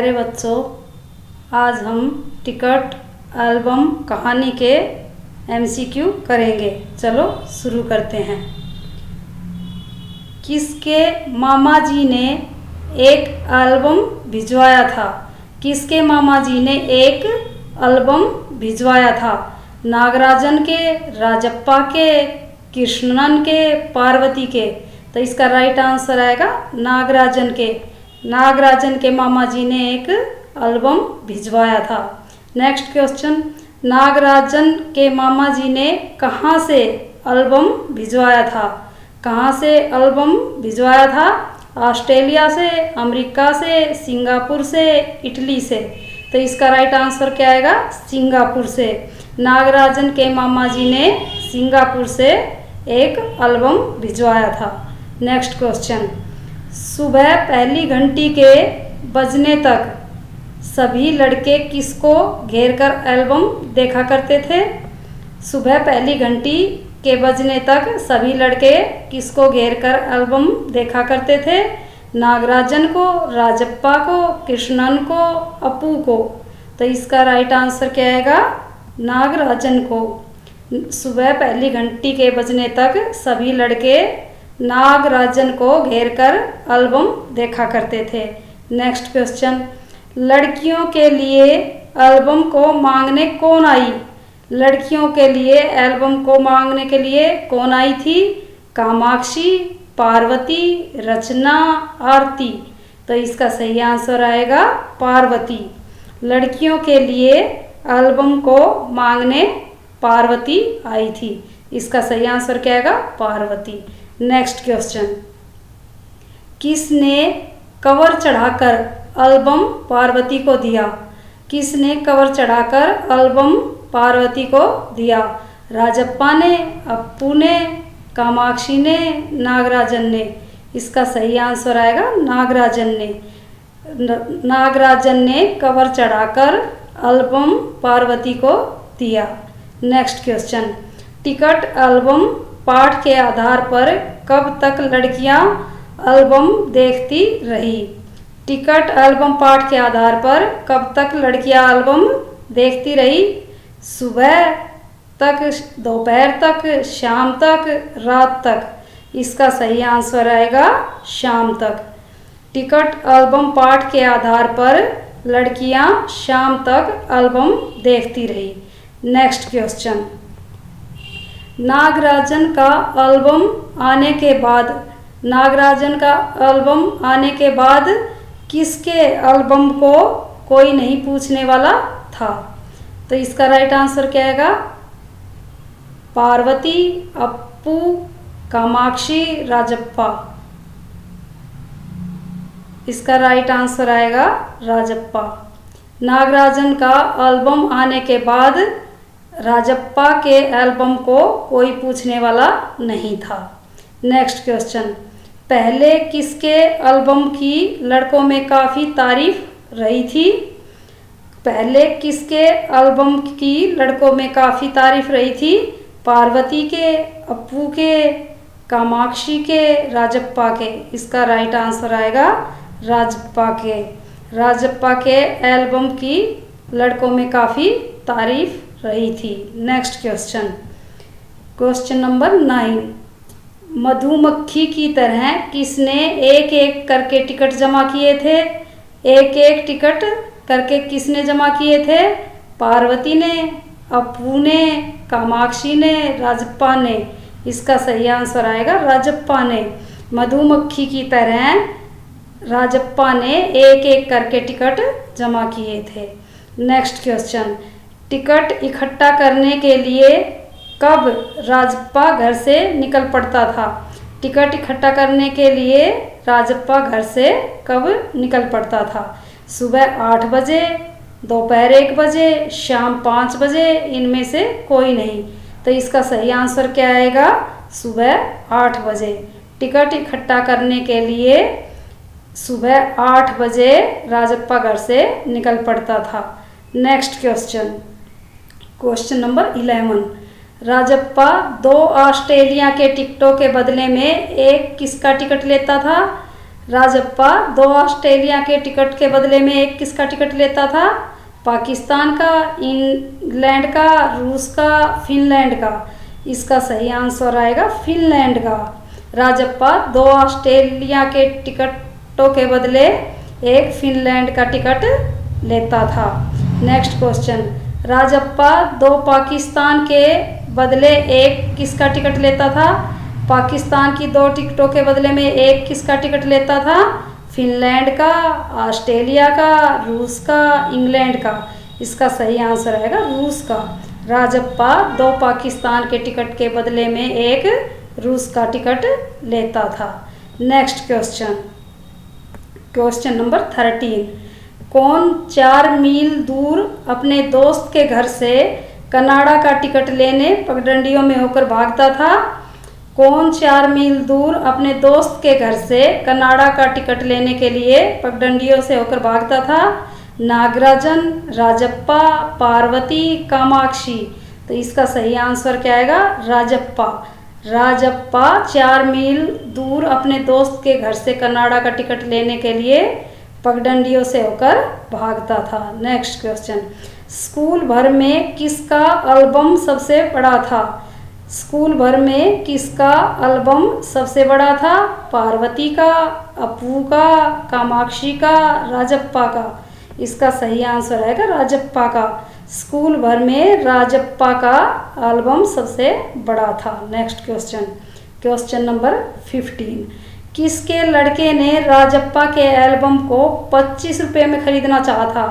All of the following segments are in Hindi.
प्यारे बच्चों, आज हम टिकट एल्बम कहानी के एमसीक्यू करेंगे। चलो शुरू करते हैं। किसके मामा जी ने एक एल्बम भिजवाया था? किसके मामा जी ने एक एल्बम भिजवाया था? नागराजन के, राजप्पा के, कृष्णन के, पार्वती के? तो इसका राइट आंसर आएगा नागराजन के। नागराजन के मामा जी ने एक एल्बम भिजवाया था। नेक्स्ट क्वेश्चन, नागराजन के मामा जी ने कहाँ से एल्बम भिजवाया था? कहाँ से एल्बम भिजवाया था? ऑस्ट्रेलिया से, अमेरिका से, सिंगापुर से, इटली से? तो इसका राइट आंसर क्या आएगा? सिंगापुर से। नागराजन के मामा जी ने सिंगापुर से एक एल्बम भिजवाया था। नेक्स्ट क्वेश्चन, सुबह पहली घंटी के बजने तक सभी लड़के किसको घेरकर एल्बम देखा करते थे? सुबह पहली घंटी के बजने तक सभी लड़के किसको घेरकर एल्बम देखा करते थे? नागराजन को, राजप्पा को, कृष्णन को, अपू को? तो इसका राइट आंसर क्या आएगा? नागराजन को। सुबह पहली घंटी के बजने तक सभी लड़के नागराजन को घेरकर एल्बम देखा करते थे। नेक्स्ट क्वेश्चन, लड़कियों के लिए एल्बम को मांगने कौन आई? लड़कियों के लिए एल्बम को मांगने के लिए कौन आई थी? कामाक्षी, पार्वती, रचना, आरती? तो इसका सही आंसर आएगा पार्वती। लड़कियों के लिए एल्बम को मांगने पार्वती आई थी। इसका सही आंसर क्या आएगा? पार्वती। नेक्स्ट क्वेश्चन, किसने कवर चढ़ाकर एल्बम पार्वती को दिया? किसने कवर चढ़ाकर एल्बम पार्वती को दिया? राजप्पा ने, अप्पू ने, कामाक्षी ने, नागराजन ने? इसका सही आंसर आएगा नागराजन ने। नागराजन ने कवर चढ़ाकर एल्बम पार्वती को दिया। नेक्स्ट क्वेश्चन, टिकट एल्बम पाठ के आधार पर कब तक लड़कियां एल्बम देखती रही? टिकट एल्बम पाठ के आधार पर कब तक लड़कियां एल्बम देखती रही? सुबह तक, दोपहर तक, शाम तक, रात तक? इसका सही आंसर आएगा शाम तक। टिकट एल्बम पाठ के आधार पर लड़कियां शाम तक एल्बम देखती रही। नेक्स्ट क्वेश्चन, नागराजन का एल्बम आने के बाद, नागराजन का एल्बम आने के बाद किसके एल्बम को कोई नहीं पूछने वाला था? तो इसका राइट आंसर क्या आएगा? पार्वती, अप्पू, कामाक्षी, राजप्पा? इसका राइट आंसर आएगा राजप्पा। नागराजन का एल्बम आने के बाद राजप्पा के एल्बम को कोई पूछने वाला नहीं था। नेक्स्ट क्वेश्चन, पहले किसके एल्बम की लड़कों में काफ़ी तारीफ रही थी? पहले किसके एल्बम की लड़कों में काफ़ी तारीफ रही थी? पार्वती के, अप्पू के, कामाक्षी के, राजप्पा के? इसका राइट आंसर आएगा राजप्पा के। राजप्पा के एल्बम की लड़कों में काफ़ी तारीफ रही थी। नेक्स्ट क्वेश्चन, क्वेश्चन नंबर 9, मधुमक्खी की तरह किसने एक एक करके टिकट जमा किए थे? एक एक टिकट करके किसने जमा किए थे? पार्वती ने, अप्पू ने, कामाक्षी ने, राजप्पा ने? इसका सही आंसर आएगा राजप्पा ने। मधुमक्खी की तरह राजप्पा ने एक एक करके टिकट जमा किए थे। नेक्स्ट क्वेश्चन, टिकट इकट्ठा करने के लिए कब राजप्पा घर से निकल पड़ता था? टिकट इकट्ठा करने के लिए राजप्पा घर से कब निकल पड़ता था? सुबह 8 बजे, दोपहर 1 बजे, शाम 5 बजे? इनमें से कोई नहीं। तो इसका सही आंसर क्या आएगा? सुबह 8 बजे। टिकट इकट्ठा करने के लिए सुबह 8 बजे राजप्पा घर से निकल पड़ता था। Next question, question number 11, Rajappa 2 Australia के टिकटों के बदले में एक किसका टिकट लेता था? राजप्पा 2 ऑस्ट्रेलिया के टिकट के बदले में एक किसका टिकट लेता था? पाकिस्तान का, इंग्लैंड का, रूस का, फिनलैंड का। इसका सही आंसर आएगा फिनलैंड का। राजप्पा 2 ऑस्ट्रेलिया के टिकटों के बदले एक फिनलैंड का टिकट लेता था। नेक्स्ट क्वेश्चन, राजप्पा 2 पाकिस्तान के बदले एक किसका टिकट लेता था? पाकिस्तान की 2 टिकटों के बदले में एक किसका टिकट लेता था? फिनलैंड का, ऑस्ट्रेलिया का, रूस का, इंग्लैंड का। इसका सही आंसर आएगा रूस का। राजप्पा 2 पाकिस्तान के टिकट के बदले में एक रूस का टिकट लेता था। नेक्स्ट क्वेश्चन, क्वेश्चन नंबर 13, कौन 4 मील दूर अपने दोस्त के घर से कनाडा का टिकट लेने पगडंडियों में होकर भागता था? कौन 4 मील दूर अपने दोस्त के घर से कनाडा का टिकट लेने के लिए पगडंडियों से होकर भागता था? नागराजन, राजप्पा, पार्वती, कामाक्षी। तो इसका सही आंसर क्या आएगा? राजप्पा। राजप्पा 4 मील दूर अपने दोस्त के घर से कनाडा का टिकट लेने के लिए पगडंडियों से होकर भागता था। नेक्स्ट क्वेश्चन, स्कूल भर में किसका एल्बम सबसे बड़ा था? स्कूल भर में किसका एल्बम सबसे बड़ा था? पार्वती का, अपू का, कामाक्षी का, राजप्पा का। इसका सही आंसर आएगा राजप्पा का। स्कूल भर में राजप्पा का एल्बम सबसे बड़ा था। नेक्स्ट क्वेश्चन, क्वेश्चन नंबर 15, किसके लड़के ने राजप्पा के एल्बम को 25 रुपये में खरीदना चाहा था?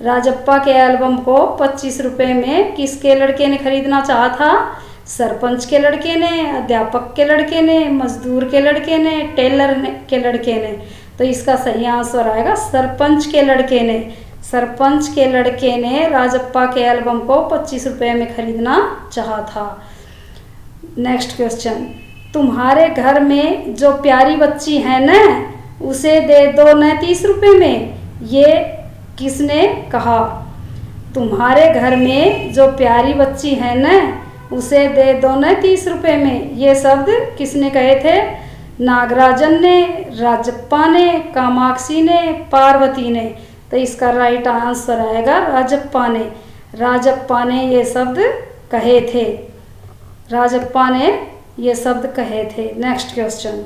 राजप्पा के एल्बम को 25 रुपये में किसके लड़के ने खरीदना चाहा था? सरपंच के लड़के ने, अध्यापक के लड़के ने, मजदूर के लड़के ने, टेलर के लड़के ने। तो इसका सही आंसर आएगा सरपंच के लड़के ने। सरपंच के लड़के ने राजप्पा के एल्बम को 25 रुपये में खरीदना चाहा था। नेक्स्ट क्वेश्चन, तुम्हारे घर में जो प्यारी बच्ची है न, उसे दे दो न 30 रुपये में, ये किसने कहा? तुम्हारे घर में जो प्यारी बच्ची है न, उसे दे दो न 30 रुपये में, ये शब्द किसने कहे थे? नागराजन ने, राजप्पा ने, कामाक्षी ने, पार्वती ने। तो इसका राइट आंसर आएगा राजप्पा ने। राजप्पा ने ये शब्द कहे थे। राजप्पा ने ये शब्द कहे थे। नेक्स्ट क्वेश्चन,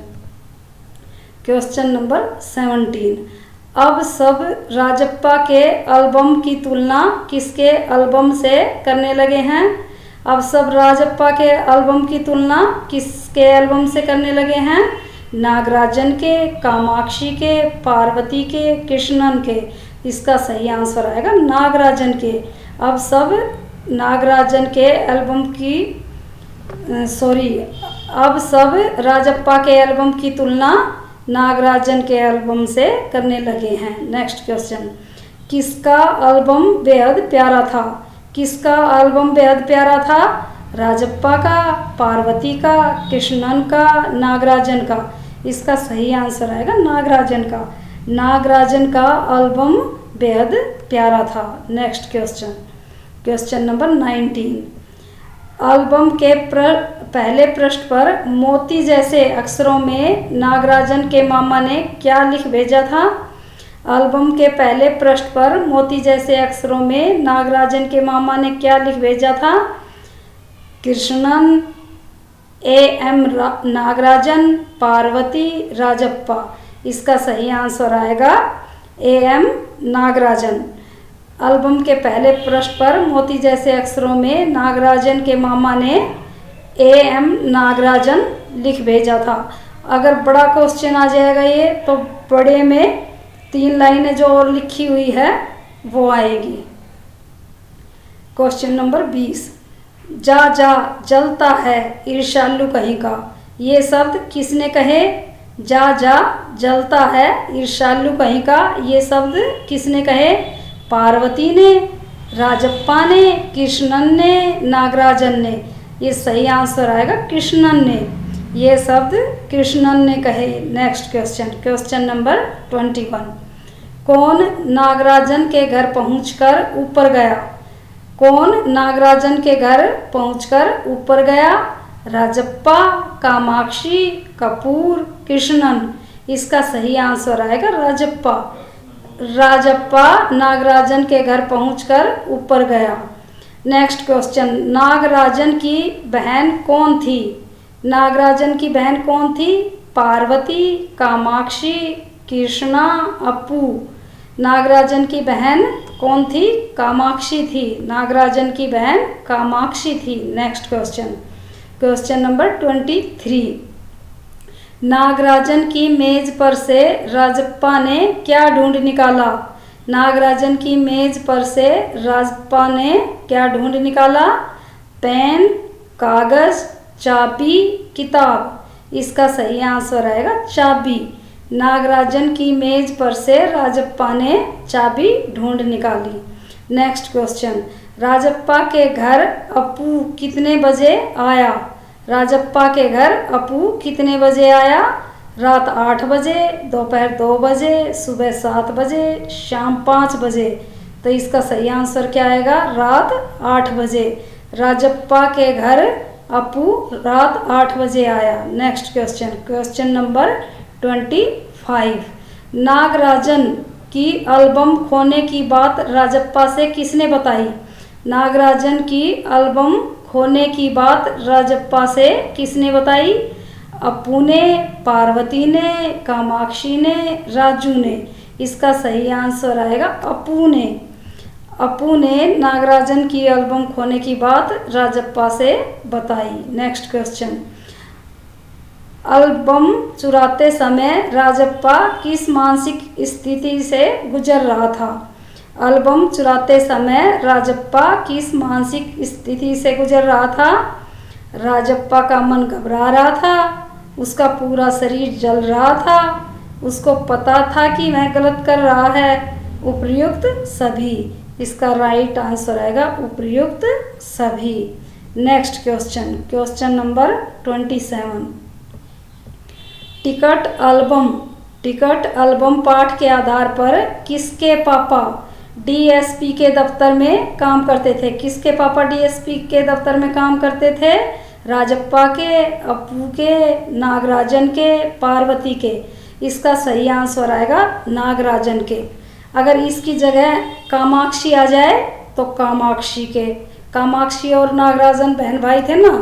क्वेश्चन नंबर 17, अब सब राजप्पा के एल्बम की तुलना किसके एल्बम से करने लगे हैं? अब सब राजप्पा के एल्बम की तुलना किसके एल्बम से करने लगे हैं? नागराजन के, कामाक्षी के, पार्वती के, कृष्णन के। इसका सही आंसर आएगा नागराजन के। अब सब नागराजन के एल्बम की अब सब राजप्पा के एल्बम की तुलना नागराजन के एल्बम से करने लगे हैं। नेक्स्ट क्वेश्चन, किसका एल्बम बेहद प्यारा था? किसका एल्बम बेहद प्यारा था? राजप्पा का, पार्वती का, कृष्णन का, नागराजन का। इसका सही आंसर आएगा नागराजन का। नागराजन का एल्बम बेहद प्यारा था। Next question, question number 19, album के पहले पृष्ठ पर मोती जैसे अक्षरों में नागराजन के मामा ने क्या लिख भेजा था? एल्बम के पहले पृष्ठ पर मोती जैसे अक्षरों में नागराजन के मामा ने क्या लिख भेजा था? कृष्णन, A.M. नागराजन, पार्वती, राजप्पा। इसका सही आंसर आएगा A.M. नागराजन। एल्बम के पहले पृष्ठ पर मोती जैसे अक्षरों में नागराजन के मामा ने A.M. नागराजन लिख भेजा था। अगर बड़ा क्वेश्चन आ जाएगा ये, तो बड़े में 3 लाइनें जो और लिखी हुई है वो आएगी। क्वेश्चन नंबर 20, जा जा जलता है ईर्ष्यालु कहीं का, ये शब्द किसने कहे? जा जा जलता है ईर्ष्यालु कहीं का, ये शब्द किसने कहे? पार्वती ने, राजप्पा ने, कृष्णन ने, नागराजन ने। ये सही आंसर आएगा कृष्णन ने। ये शब्द कृष्णन ने कहे। नेक्स्ट क्वेश्चन, क्वेश्चन नंबर 21, कौन नागराजन के घर पहुंचकर ऊपर गया? कौन नागराजन के घर पहुंचकर ऊपर गया? राजप्पा, कामाक्षी, कपूर, कृष्णन। इसका सही आंसर आएगा राजप्पा। राजप्पा नागराजन के घर पहुंचकर ऊपर गया। नेक्स्ट क्वेश्चन, नागराजन की बहन कौन थी? नागराजन की बहन कौन थी? पार्वती, कामाक्षी, कृष्णा, अप्पू। नागराजन की बहन कौन थी? कामाक्षी थी। नागराजन की बहन कामाक्षी थी। Next question, question number 23। Nagarajan की मेज पर से राजप्पा ने क्या ढूंढ निकाला? नागराजन की मेज पर से राजप्पा ने क्या ढूंढ निकाला? पेन, कागज, चाबी, किताब। इसका सही आंसर आएगा चाबी। नागराजन की मेज पर से राजप्पा ने चाबी ढूंढ निकाली। नेक्स्ट क्वेश्चन, राजप्पा के घर अप्पू कितने बजे आया? राजप्पा के घर अप्पू कितने बजे आया? रात 8 बजे, दोपहर 2 बजे, सुबह 7 बजे, शाम 5 बजे। तो इसका सही आंसर क्या आएगा? रात 8 बजे। राजप्पा के घर अप्पू रात 8 बजे आया। Next question, question number 25। Nagarajan की एल्बम खोने की बात राजप्पा से किसने बताई? नागराजन की एल्बम खोने की बात राजप्पा से किसने बताई? अप्पू ने, पार्वती ने, कामाक्षी ने, राजू ने। इसका सही आंसर आएगा अप्पू ने। अप्पू ने नागराजन की एल्बम खोने की बात राजप्पा से बताई। नेक्स्ट क्वेश्चन, एल्बम चुराते समय राजप्पा किस मानसिक स्थिति से गुजर रहा था? एल्बम चुराते समय राजप्पा किस मानसिक स्थिति से गुजर रहा था? राजप्पा का मन घबरा रहा था, उसका पूरा शरीर जल रहा था, उसको पता था कि वह गलत कर रहा है, उपर्युक्त सभी। इसका राइट आंसर आएगा उपर्युक्त सभी। Next question, question number 27। Ticket album पाठ के आधार पर किसके पापा डीएसपी के दफ्तर में काम करते थे? किसके पापा डीएसपी के दफ्तर में काम करते थे? राजप्पा के, अप्पू के, नागराजन के, पार्वती के। इसका सही आंसर आएगा नागराजन के। अगर इसकी जगह कामाक्षी आ जाए तो कामाक्षी के। कामाक्षी और नागराजन बहन भाई थे ना,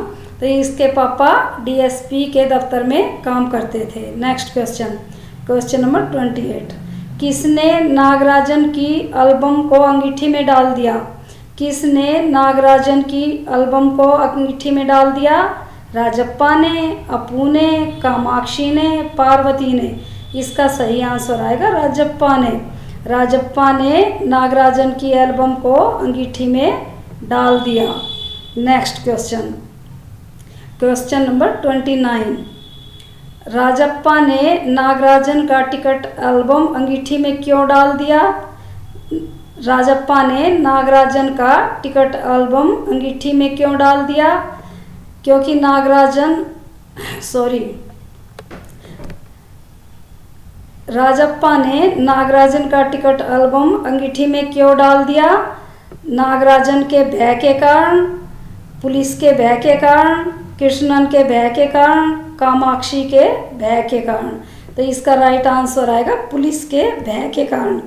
तो इसके पापा डीएसपी के दफ्तर में काम करते थे। Next question, question number 28। किसने नागराजन की एल्बम को अंगीठी में डाल दिया? किसने नागराजन की एल्बम को अंगीठी में डाल दिया? राजप्पा ने, अप्पू ने, कामाक्षी ने, पार्वती ने। इसका सही आंसर आएगा राजप्पा ने। राजप्पा ने नागराजन की एल्बम को अंगीठी में डाल दिया। Next question, question number 29। Rajappa ने नागराजन का टिकट एल्बम अंगीठी में क्यों डाल दिया? राजप्पा ने नागराजन का टिकट एल्बम अंगीठी में क्यों डाल दिया? क्योंकि राजप्पा ने नागराजन का टिकट एल्बम अंगीठी में क्यों डाल दिया? नागराजन के भय के कारण, पुलिस के भय के कारण, कृष्णन के भय के कारण, कामाक्षी के भय के कारण। तो इसका राइट आंसर आएगा पुलिस के भय के कारण।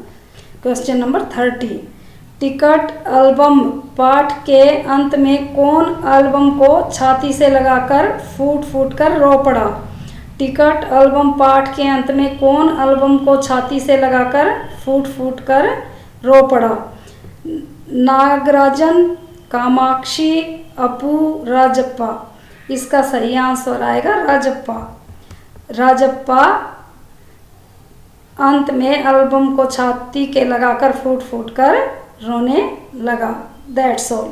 Question number 30। टिकट एल्बम पाठ के अंत में कौन एल्बम को छाती से लगाकर फूट फूट कर रो पड़ा? टिकट एल्बम पाठ के अंत में कौन एल्बम को छाती से लगाकर फूट फूट कर रो पड़ा? नागराजन, कामाक्षी, अप्पू, राजप्पा। इसका सही आंसर आएगा राजप्पा। राजप्पा अंत में एल्बम को छाती के लगाकर फूट फूट कर रोने लगा। That's all.